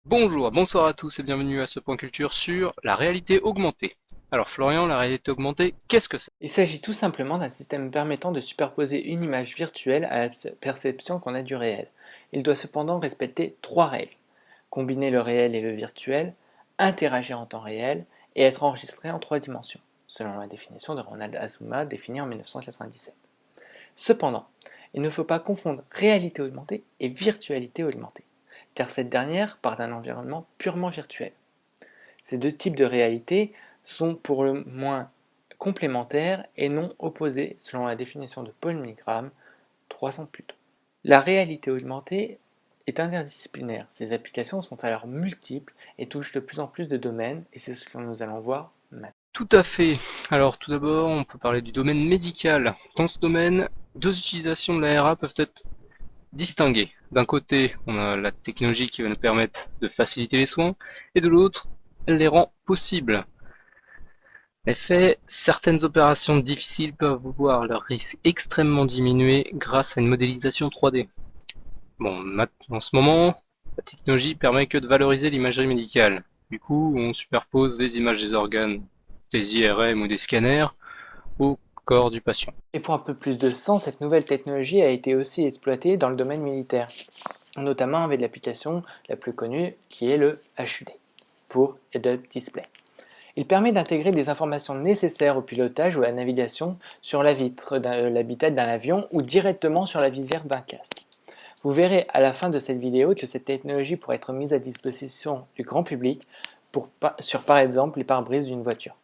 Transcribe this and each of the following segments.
Bonjour, bonsoir à tous et bienvenue à ce point culture sur la réalité augmentée. Alors Florian, la réalité augmentée, qu'est-ce que c'est? Il s'agit tout simplement d'un système permettant de superposer une image virtuelle à la perception qu'on a du réel. Il doit cependant respecter trois règles: combiner le réel et le virtuel, interagir en temps réel et être enregistré en trois dimensions, selon la définition de Ronald Azuma définie en 1997. Cependant, il ne faut pas confondre réalité augmentée et virtualité augmentée, car cette dernière part d'un environnement purement virtuel. Ces deux types de réalité sont pour le moins complémentaires et non opposés selon la définition de Paul Milgram, 300 plus tôt. La réalité augmentée est interdisciplinaire. Ses applications sont alors multiples et touchent de plus en plus de domaines, et c'est ce que nous allons voir maintenant. Tout à fait. Alors tout d'abord, on peut parler du domaine médical. Dans ce domaine, deux utilisations de l'ARA peuvent être distinguées. D'un côté, on a la technologie qui va nous permettre de faciliter les soins, et de l'autre, elle les rend possibles. En effet, certaines opérations difficiles peuvent voir leur risque extrêmement diminué grâce à une modélisation 3D. Bon, en ce moment, la technologie permet que de valoriser l'imagerie médicale. Du coup, on superpose les images des organes, des IRM ou des scanners au corps du patient. Et pour un peu plus de sens, cette nouvelle technologie a été aussi exploitée dans le domaine militaire, notamment avec l'application la plus connue qui est le HUD, pour Head-Up Display. Il permet d'intégrer des informations nécessaires au pilotage ou à la navigation sur la vitre de l'habitacle d'un avion ou directement sur la visière d'un casque. Vous verrez à la fin de cette vidéo que cette technologie pourrait être mise à disposition du grand public sur par exemple les pare-brises d'une voiture.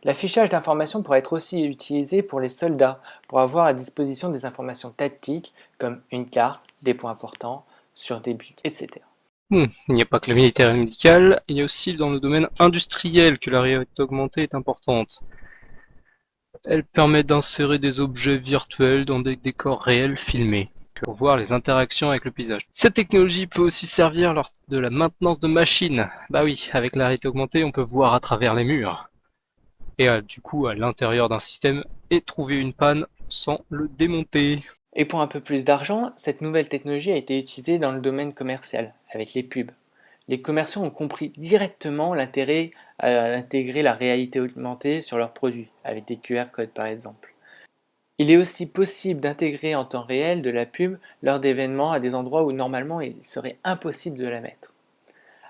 L'affichage d'informations pourrait être aussi utilisé pour les soldats pour avoir à disposition des informations tactiques comme une carte, des points importants sur des buts, etc. Bon, il n'y a pas que le militaire et le médical, il y a aussi dans le domaine industriel que la réalité augmentée est importante. Elle permet d'insérer des objets virtuels dans des décors réels filmés pour voir les interactions avec le paysage. Cette technologie peut aussi servir lors de la maintenance de machines. Bah oui, avec la réalité augmentée, on peut voir à travers les murs et du coup à l'intérieur d'un système et trouver une panne sans le démonter. Et pour un peu plus d'argent, cette nouvelle technologie a été utilisée dans le domaine commercial, avec les pubs. Les commerçants ont compris directement l'intérêt à intégrer la réalité augmentée sur leurs produits, avec des QR codes par exemple. Il est aussi possible d'intégrer en temps réel de la pub lors d'événements à des endroits où normalement il serait impossible de la mettre.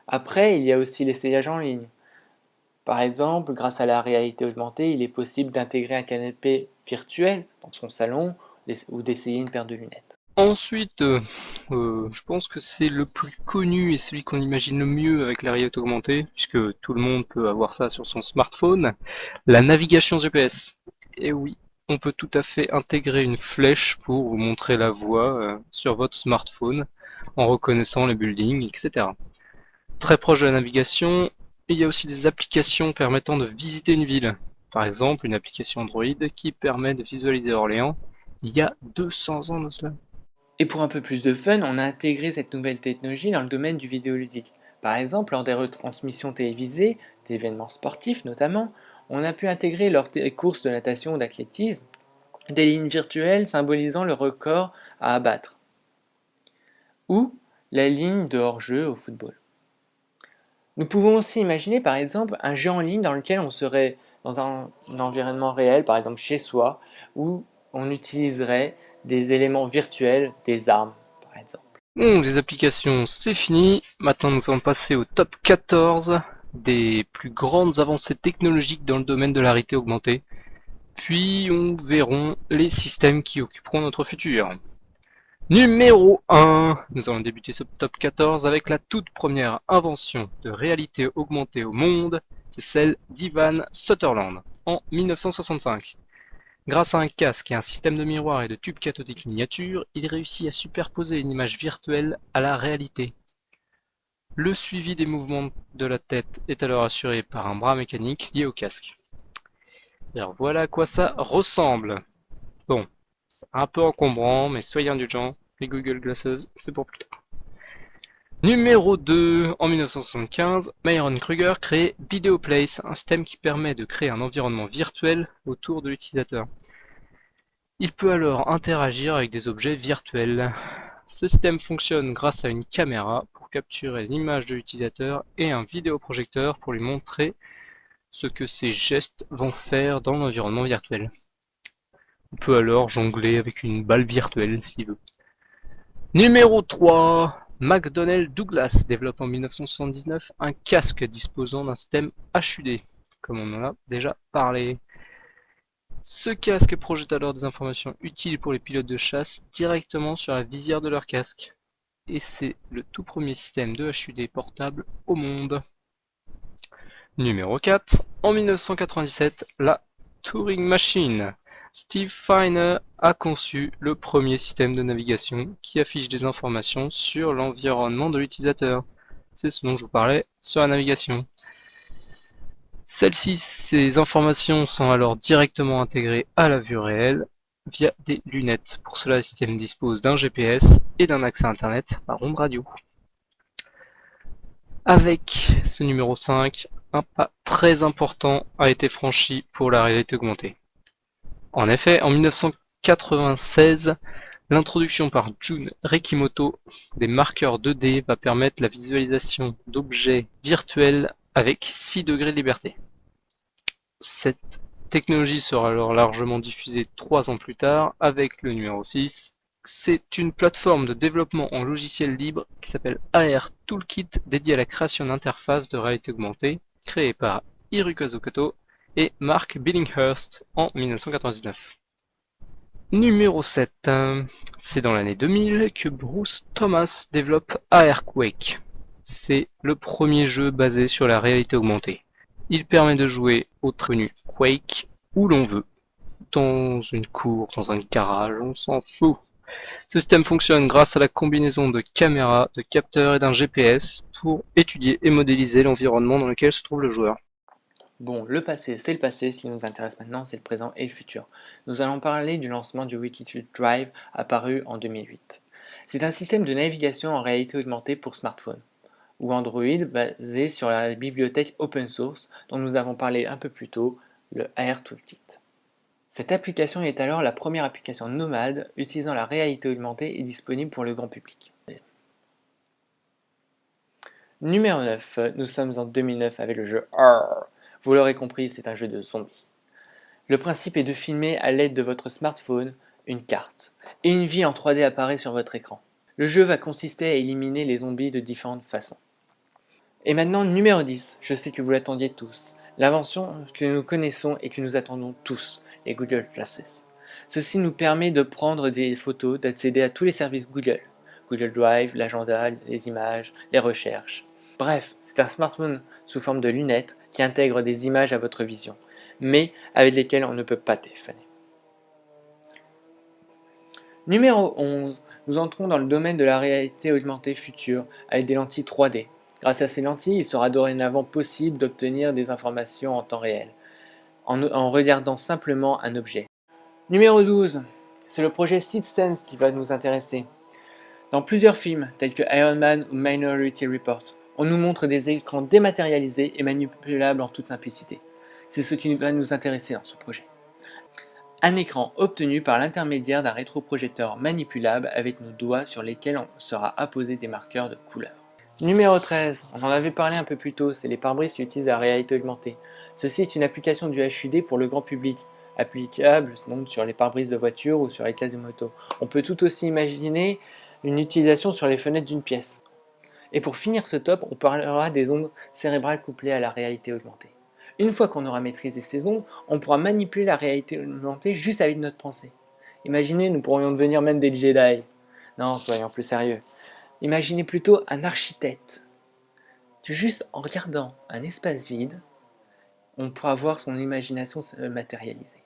Après, il y a aussi l'essayage en ligne. Par exemple, grâce à la réalité augmentée, il est possible d'intégrer un canapé virtuel dans son salon ou d'essayer une paire de lunettes. Ensuite, je pense que c'est le plus connu et celui qu'on imagine le mieux avec la réalité augmentée, puisque tout le monde peut avoir ça sur son smartphone, la navigation GPS. Et oui, on peut tout à fait intégrer une flèche pour vous montrer la voie sur votre smartphone en reconnaissant les buildings, etc. Très proche de la navigation, il y a aussi des applications permettant de visiter une ville. Par exemple, une application Android qui permet de visualiser Orléans il y a 200 ans de cela. Et pour un peu plus de fun, on a intégré cette nouvelle technologie dans le domaine du vidéoludique. Par exemple, lors des retransmissions télévisées, d'événements sportifs notamment, on a pu intégrer lors des courses de natation ou d'athlétisme des lignes virtuelles symbolisant le record à abattre, ou la ligne de hors-jeu au football. Nous pouvons aussi imaginer par exemple un jeu en ligne dans lequel on serait dans un environnement réel, par exemple chez soi, où on utiliserait des éléments virtuels, des armes par exemple. Bon, les applications, c'est fini. Maintenant, nous allons passer au top 14 des plus grandes avancées technologiques dans le domaine de la réalité augmentée. Puis, on verront les systèmes qui occuperont notre futur. Numéro 1. Nous allons débuter ce top 14 avec la toute première invention de réalité augmentée au monde. C'est celle d'Ivan Sutherland en 1965. Grâce à un casque et un système de miroir et de tubes cathodiques miniatures, il réussit à superposer une image virtuelle à la réalité. Le suivi des mouvements de la tête est alors assuré par un bras mécanique lié au casque. Alors voilà à quoi ça ressemble. Bon, c'est un peu encombrant, mais soyez indulgents, les Google Glasses, c'est pour plus tard. Numéro 2, en 1975, Myron Kruger crée VideoPlace, un système qui permet de créer un environnement virtuel autour de l'utilisateur. Il peut alors interagir avec des objets virtuels. Ce système fonctionne grâce à une caméra pour capturer l'image de l'utilisateur et un vidéoprojecteur pour lui montrer ce que ces gestes vont faire dans l'environnement virtuel. On peut alors jongler avec une balle virtuelle s'il veut. Numéro 3. McDonnell Douglas développe en 1979 un casque disposant d'un système HUD, comme on en a déjà parlé. Ce casque projette alors des informations utiles pour les pilotes de chasse directement sur la visière de leur casque. Et c'est le tout premier système de HUD portable au monde. Numéro 4. En 1997, la Turing Machine. Steve Feiner a conçu le premier système de navigation qui affiche des informations sur l'environnement de l'utilisateur. C'est ce dont je vous parlais sur la navigation. Ces informations sont alors directement intégrées à la vue réelle via des lunettes. Pour cela, le système dispose d'un GPS et d'un accès Internet par ondes radio. Avec ce numéro 5, un pas très important a été franchi pour la réalité augmentée. En effet, en 1996, l'introduction par Jun Rekimoto des marqueurs 2D va permettre la visualisation d'objets virtuels avec 6 degrés de liberté. Cette technologie sera alors largement diffusée 3 ans plus tard avec le numéro 6. C'est une plateforme de développement en logiciel libre qui s'appelle AR Toolkit dédiée à la création d'interfaces de réalité augmentée, créée par Hirokazu Kato et Mark Billinghurst en 1999. Numéro 7. C'est dans l'année 2000 que Bruce Thomas développe AR Quake. C'est le premier jeu basé sur la réalité augmentée. Il permet de jouer au menu Quake où l'on veut. Dans une cour, dans un garage, on s'en fout. Ce système fonctionne grâce à la combinaison de caméras, de capteurs et d'un GPS pour étudier et modéliser l'environnement dans lequel se trouve le joueur. Bon, le passé, c'est le passé. Ce qui nous intéresse maintenant, c'est le présent et le futur. Nous allons parler du lancement du Wikitude Drive apparu en 2008. C'est un système de navigation en réalité augmentée pour smartphone ou Android basé sur la bibliothèque open source dont nous avons parlé un peu plus tôt, le AR Toolkit. Cette application est alors la première application nomade utilisant la réalité augmentée et disponible pour le grand public. Numéro 9, nous sommes en 2009 avec le jeu R. Vous l'aurez compris, c'est un jeu de zombies. Le principe est de filmer à l'aide de votre smartphone une carte, et une ville en 3D apparaît sur votre écran. Le jeu va consister à éliminer les zombies de différentes façons. Et maintenant, numéro 10, je sais que vous l'attendiez tous, l'invention que nous connaissons et que nous attendons tous, les Google Glasses. Ceci nous permet de prendre des photos, d'accéder à tous les services Google. Google Drive, l'agenda, les images, les recherches. Bref, c'est un smartphone sous forme de lunettes qui intègre des images à votre vision, mais avec lesquelles on ne peut pas téléphoner. Numéro 11, nous entrons dans le domaine de la réalité augmentée future avec des lentilles 3D. Grâce à ces lentilles, il sera dorénavant possible d'obtenir des informations en temps réel, en regardant simplement un objet. Numéro 12, c'est le projet SeedSense qui va nous intéresser. Dans plusieurs films, tels que Iron Man ou Minority Report, on nous montre des écrans dématérialisés et manipulables en toute simplicité. C'est ce qui va nous intéresser dans ce projet. Un écran obtenu par l'intermédiaire d'un rétroprojecteur manipulable avec nos doigts sur lesquels on sera apposé des marqueurs de couleur. Numéro 13, on en avait parlé un peu plus tôt, c'est les pare-brises qui utilisent la réalité augmentée. Ceci est une application du HUD pour le grand public, applicable donc sur les pare-brises de voiture ou sur les cases de moto. On peut tout aussi imaginer une utilisation sur les fenêtres d'une pièce. Et pour finir ce top, on parlera des ondes cérébrales couplées à la réalité augmentée. Une fois qu'on aura maîtrisé ces ondes, on pourra manipuler la réalité augmentée juste avec notre pensée. Imaginez, nous pourrions devenir même des Jedi. Non, soyons plus sérieux. Imaginez plutôt un architecte. Juste en regardant un espace vide, on pourra voir son imagination se matérialiser.